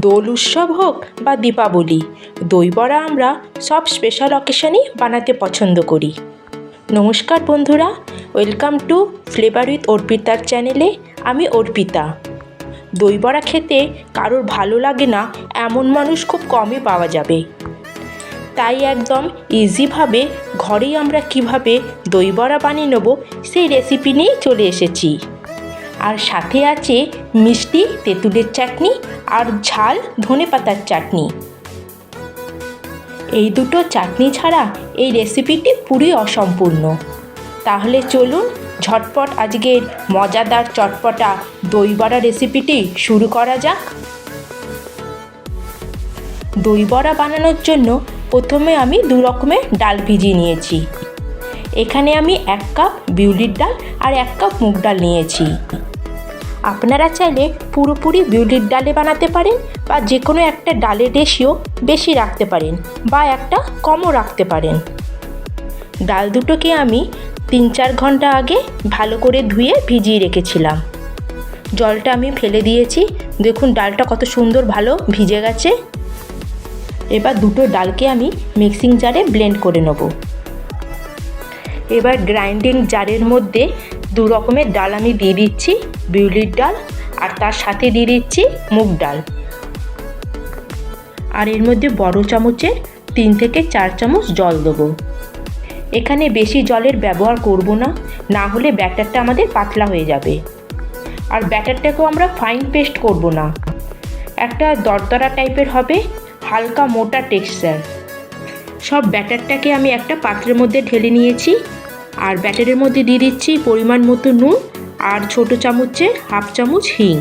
দোল উৎসব হোক বা দীপাবলি, দই বড়া আমরা সব স্পেশাল অকেশনেই বানাতে পছন্দ করি। নমস্কার বন্ধুরা, ওয়েলকাম টু ফ্লেভার উইথ অর্পিতার চ্যানেলে। আমি অর্পিতা। দই বড়া খেতে কারোর ভালো লাগে না এমন মানুষ খুব কমই পাওয়া যাবে। তাই একদম ইজিভাবে ঘরেই আমরা কিভাবে দই বড়া বানিয়ে নেব সেই রেসিপি নিয়েই চলে এসেছি। আর সাথে আছে মিষ্টি তেঁতুলের চাটনি আর ঝাল ধনেপাতার চাটনি। এই দুটো চাটনি ছাড়া এই রেসিপিটি পুরোই অসম্পূর্ণ। তাহলে চলুন ঝটপট আজকের মজাদার চটপটা দই বড়া রেসিপিটি শুরু করা যাক। দই বড়া বানানোর জন্য প্রথমে আমি দু রকমের ডাল ভিজিয়ে নিয়েছি। এখানে আমি 1 কাপ বিউলির ডাল আর 1 কাপ মুগ ডাল নিয়েছি। আপনারা চাইলে পুরোপুরি বিউলির ডালে বানাতে পারেন বা যে কোনো একটা ডালের রেশিও বেশি রাখতে পারেন বা একটা কমও রাখতে পারেন। ডাল দুটোকে আমি 3-4 ঘন্টা আগে ভালো করে ধুয়ে ভিজিয়ে রেখেছিলাম। জলটা আমি ফেলে দিয়েছি। দেখুন ডালটা কত সুন্দর ভালো ভিজে গেছে। এবার দুটো ডালকে আমি মিক্সিং জারে ব্লেন্ড করে নেব। এবার গ্রাইন্ডিং জারের মধ্যে 2 রকমের ডাল আমি দিয়ে দিচ্ছি, বিউলির ডাল আর তার সাথে দিয়ে দিচ্ছি মুগ ডাল। আর এর মধ্যে বড় চামচের 3 থেকে 4 চামচ জল দেবো। এখানে বেশি জলের ব্যবহার করব না, না হলে ব্যাটারটা আমাদের পাতলা হয়ে যাবে। আর ব্যাটারটাকেও আমরা ফাইন পেস্ট করব না, একটা দরদরা টাইপের হবে, হালকা মোটা টেক্সচার। সব ব্যাটারটাকে আমি একটা পাত্রের মধ্যে ঢেলে নিয়েছি। আর ব্যাটারের মধ্যে দিয়ে দিচ্ছি পরিমাণ মতো নুন আর ছোট চামচের 1/2 চামচ হিং।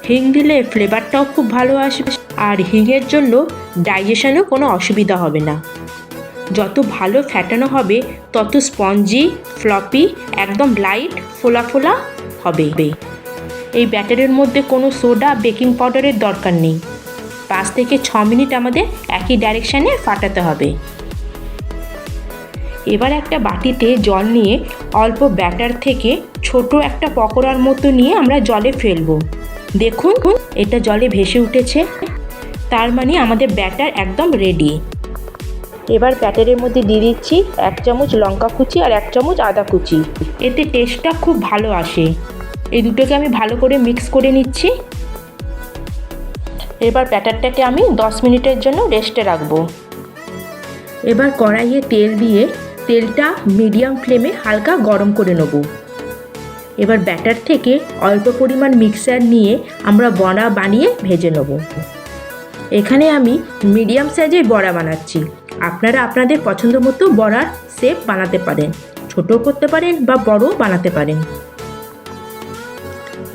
হিং দিলে ফ্লেভারটাও খুব ভালো আসবে আর হিংয়ের জন্য ডাইজেশনেও কোনো অসুবিধা হবে না। যত ভালো ফ্যাটানো হবে তত স্পঞ্জি ফ্লপি একদম লাইট ফোলা ফোলা হবে। এই ব্যাটারের মধ্যে কোনো সোডা বেকিং পাউডারের দরকার নেই। 5 থেকে 6 মিনিট আমাদের একই ডাইরেকশানে ফাটাতে হবে। এবার একটা বাটিতে জল নিয়ে অল্প ব্যাটার থেকে ছোট একটা পকোড়ার মতো নিয়ে আমরা জলে ফেলবো। দেখুন এটা জলে ভেসে উঠেছে, তার মানে আমাদের ব্যাটার একদম রেডি। এবার ব্যাটারের মধ্যে দিয়ে দিচ্ছি 1 চামচ লঙ্কা কুচি আর 1 চামচ আদা কুচি। এতে টেস্টটা খুব ভালো আসে। এই দুটোকে আমি ভালো করে মিক্স করে নিচ্ছি। এবার ব্যাটারটাকে আমি 10 মিনিটের জন্য রেস্টে রাখবো। এবার কড়াইয়ে তেল দিয়ে তেলটা মিডিয়াম ফ্লেমে হালকা গরম করে নেব। এবার ব্যাটার থেকে অল্প পরিমাণ মিক্সার নিয়ে আমরা বড়া বানিয়ে ভেজে নেব। এখানে আমি মিডিয়াম সাইজের বড়া বানাচ্ছি। আপনারা আপনাদের পছন্দ মতো বড়ার শেপ বানাতে পারেন, ছোটো করতে পারেন বা বড়ও বানাতে পারেন।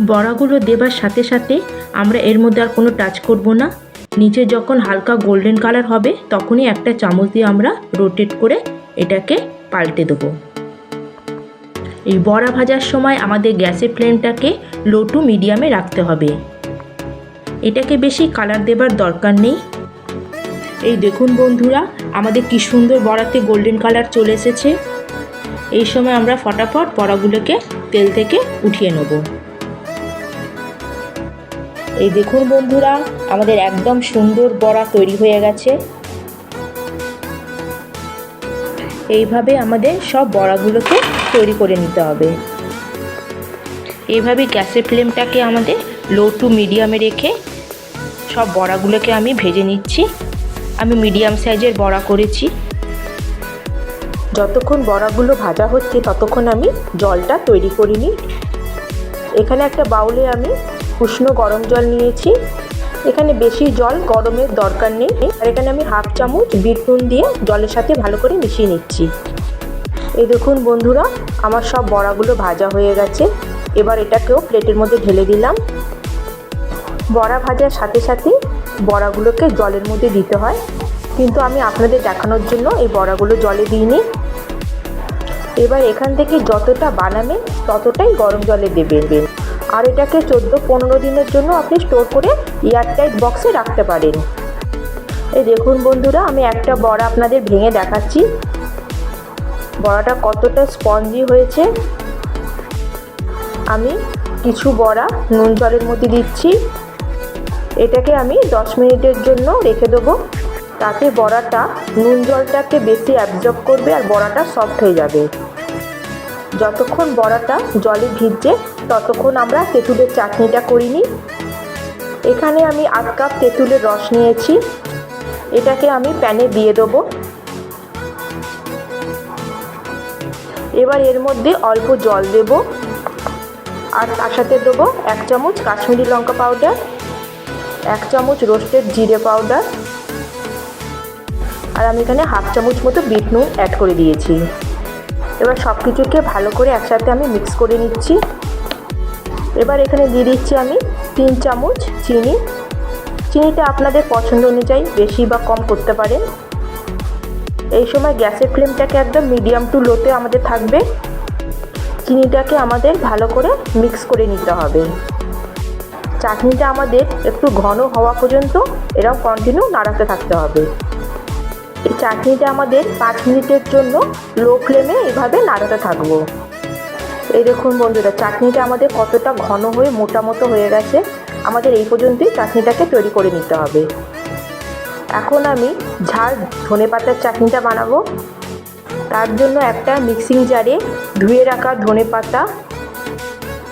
বড়াগুলো দেবার সাথে সাথে আমরা এর মধ্যে আর কোনো টাচ করব না। নিচে যখন হালকা গোল্ডেন কালার হবে তখনই একটা চামচ দিয়ে আমরা রোটেট করে এটাকে পাল্টে দেবো। এই বড়া ভাজার সময় আমাদের গ্যাসের ফ্লেমটাকে লো টু মিডিয়ামে রাখতে হবে। এটাকে বেশি কালার দেবার দরকার নেই। এই দেখুন বন্ধুরা, আমাদের কি সুন্দর বড়াতে গোল্ডেন কালার চলে এসেছে। এই সময় আমরা ফটাফট বড়াগুলোকে তেল থেকে উঠিয়ে নেব। এই দেখুন বন্ধুরা, আমাদের একদম সুন্দর বড়া তৈরি হয়ে গেছে। এইভাবে আমাদের সব বড়াগুলোকে তৈরি করে নিতে হবে। এইভাবে গ্যাসের ফ্লেমটাকে আমাদের লো টু মিডিয়ামে রেখে সব বড়াগুলোকে আমি ভেজে নিচ্ছি। আমি মিডিয়াম সাইজের বড়া করেছি। যতক্ষণ বড়াগুলো ভাজা হচ্ছে ততক্ষণ আমি জলটা তৈরি করে নিই। এখানে একটা বাউলে আমি উষ্ণ গরম জল নিয়েছি। এখানে বেশি জল গরমের দরকার নেই। আর এখানে আমি 1/2 চামচ বিট নুন দিয়ে জলের সাথে ভালো করে মিশিয়ে নিচ্ছি। এই দেখুন বন্ধুরা, আমার সব বড়াগুলো ভাজা হয়ে গেছে। এবার এটাকেও প্লেটের মধ্যে ঢেলে দিলাম। বড়া ভাজার সাথে সাথে বড়াগুলোকে জলের মধ্যে দিতে হয়, কিন্তু আমি আপনাদের দেখানোর জন্য এই বড়াগুলো জলে দিইনি। এবার এখান থেকে যতটা বানাবেন ততটাই গরম জলে দেবেন। আর এটাকে 14-15 দিনের জন্য আপনি স্টোর করে এয়ারটাইট বক্সে রাখতে পারেন। এই দেখুন বন্ধুরা, আমি একটা বড়া আপনাদের ভেঙে দেখাচ্ছি। বড়াটা কতটা স্পঞ্জি হয়েছে। আমি কিছু বড়া নুন জলের মধ্যে দিচ্ছি। এটাকে আমি 10 মিনিটের জন্য রেখে দেবো। তাতে বড়াটা নুন জলটাকে বেশি অ্যাবজর্ব করবে আর বড়াটা সফট হয়ে যাবে। যতক্ষণ বড়াটা জলে ভিজছে ততক্ষণ আমরা তেঁতুলের চাটনিটা করে নিই। এখানে আমি 8 কাপ তেঁতুলের রস নিয়েছি, এটাকে আমি প্যানে দিয়ে দেবো। এবার এর মধ্যে অল্প জল দেব আর তার সাথে দেবো 1 চামচ কাশ্মীরি লঙ্কা পাউডার, 1 চামচ রোস্টেড জিরে পাউডার, আর আমি এখানে হাফ চামচ মতো বিট নুন অ্যাড করে দিয়েছি। এবার সব কিছুকে ভালো করে একসাথে আমি মিক্স করে নিচ্ছি। এবার এখানে দিয়ে দিচ্ছি আমি 3 চামচ চিনি। চিনিটা আপনাদের পছন্দ অনুযায়ী বেশি বা কম করতে পারেন। এই সময় গ্যাসের ফ্লেমটাকে একদম মিডিয়াম টু লোতে আমাদের থাকবে। চিনিটাকে আমাদের ভালো করে মিক্স করে নিতে হবে। চাটনিটা আমাদের একটু ঘন হওয়া পর্যন্ত এরকম কন্টিনিউ নাড়াতে থাকতে হবে। এই চাটনিটা আমাদের 5 মিনিটের জন্য লো ফ্লেমে এভাবে নাড়াতে থাকবো। এই দেখুন বন্ধুরা, চাটনিটা আমাদের কতটা ঘন হয়ে মোটা মতো হয়ে গেছে। আমাদের এই পর্যন্তই চাটনিটাকে তৈরি করে নিতে হবে। এখন আমি ঝাল ধনেপাতার চাটনিটা বানাবো। তার জন্য একটা মিক্সিং জারে ধুয়ে রাখা ধনেপাতা,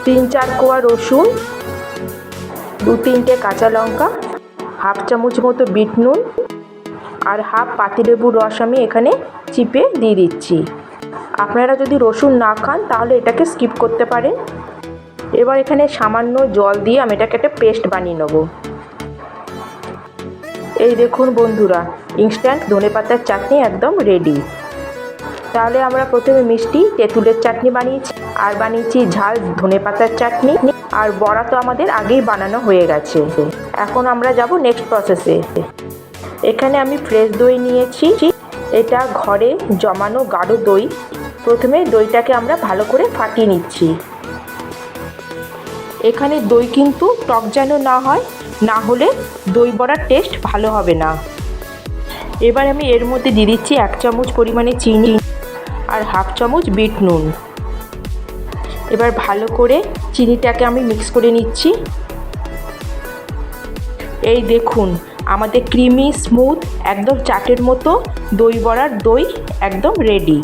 3-4 কোয়া রসুন, 2-3টে কাঁচা লঙ্কা, হাফ চামচ মতো বিট নুন আর হাফ পাতিলেবুর রস আমি এখানে চিপে দিয়ে দিচ্ছি। আপনারা যদি রসুন না খান তাহলে এটাকে স্কিপ করতে পারেন। এবার এখানে সামান্য জল দিয়ে আমি এটাকে একটা পেস্ট বানিয়ে নেব। এই দেখুন বন্ধুরা, ইনস্ট্যান্ট ধনেপাতার চাটনি একদম রেডি। তাহলে আমরা প্রথমে মিষ্টি তেঁতুলের চাটনি বানিয়েছি আর বানিয়েছি ঝাল ধনেপাতার চাটনি, আর বড়া তো আমাদের আগেই বানানো হয়ে গেছে। এখন আমরা যাব নেক্সট প্রসেসে। এখানে আমি ফ্রেশ দই নিয়েছি, এটা ঘরে জমানো গাঢ় দই। প্রথমে দইটাকে আমরা ভালো করে ফাটিয়ে নিচ্ছি। এখানে দই কিন্তু টক যেন না হয়, না হলে দই বড়ার টেস্ট ভালো হবে না। এবার আমি এর মধ্যে দিয়ে দিচ্ছি 1 চামচ পরিমাণে চিনি আর হাফ চামচ বিট নুন। এবার ভালো করে চিনিটাকে আমি মিক্স করে নিচ্ছি। এই দেখুন আমাদের ক্রিমি স্মুথ একদম চাটের মতো দই বড়ার দই একদম রেডি।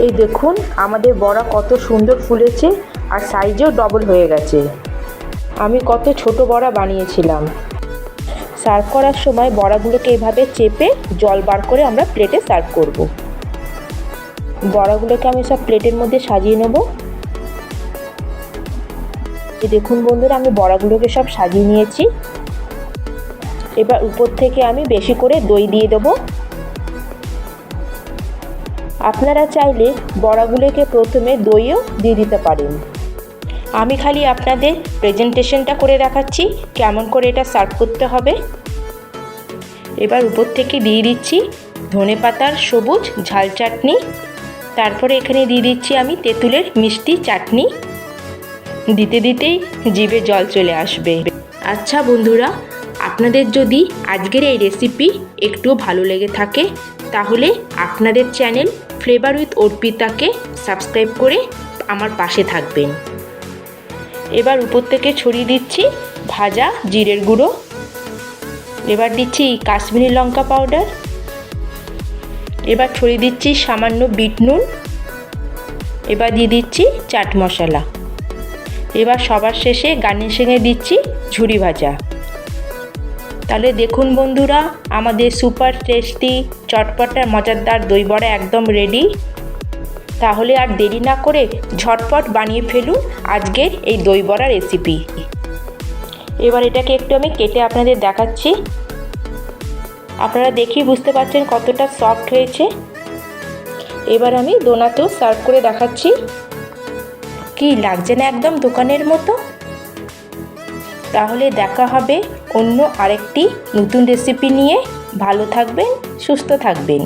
এই দেখুন আমাদের বড়া কত সুন্দর ফুলেছে আর সাইজেও ডবল হয়ে গেছে। আমি কত ছোট বড়া বানিয়েছিলাম। সার্ভ করার সময় বড়াগুলোকে এভাবে চেপে জল বার করে আমরা প্লেটে সার্ভ করব। বড়াগুলোকে আমি সব প্লেটের মধ্যে সাজিয়ে নেব। এই দেখুন বন্ধুরা, আমি বড়াগুলোকে সব সাজিয়ে নিয়েছি। এবার উপর থেকে আমি বেশি করে দই দিয়ে দেবো। আপনারা চাইলে বড়াগুলোকে প্রথমে দইও দিয়ে দিতে পারেন। আমি খালি আপনাদের প্রেজেন্টেশনটা করে দেখাচ্ছি কেমন করে এটা সার্ভ করতে হবে। এবার উপর থেকে দিয়ে দিচ্ছি ধনেপাতার সবুজ ঝাল চাটনি। তারপরে এখানে দিয়ে দিচ্ছি আমি তেঁতুলের মিষ্টি চাটনি। দিতে দিতেই জিভে জল চলে আসবে। আচ্ছা বন্ধুরা, আপনাদের যদি আজকের এই রেসিপি একটুও ভালো লেগে থাকে তাহলে আপনাদের চ্যানেল ফ্লেভার উইথ অর্পিতাকে সাবস্ক্রাইব করে আমার পাশে থাকবেন। এবার উপর থেকে ছড়িয়ে দিচ্ছি ভাজা জিরের গুঁড়ো। এবার দিচ্ছি কাশ্মীরি লঙ্কা পাউডার। এবার ছড়িয়ে দিচ্ছি সামান্য বিট নুন। এবার দিয়ে দিচ্ছি চাট মশলা। এবার সবার শেষে গার্নিশিংয়ে দিচ্ছি ঝুরি ভাজা। তাহলে দেখুন বন্ধুরা, আমাদের সুপার টেস্টি চটপটা মজাদার দই বড়া একদম রেডি। তাহলে আর দেরি না করে ঝটপট বানিয়ে ফেলুন আজকের এই দই বড়া রেসিপি। এবার এটাকে একটু আমি কেটে আপনাদের দেখাচ্ছি। আপনারা দেখেই বুঝতে পারছেন কতটা সফট হয়েছে। এবার আমি দোনাতেও সার্ভ করে দেখাচ্ছি। কি লাগছে না একদম দোকানের মতো? তাহলে দেখা হবে অন্য আরেকটি নতুন রেসিপি নিয়ে। ভালো থাকবেন, সুস্থ থাকবেন।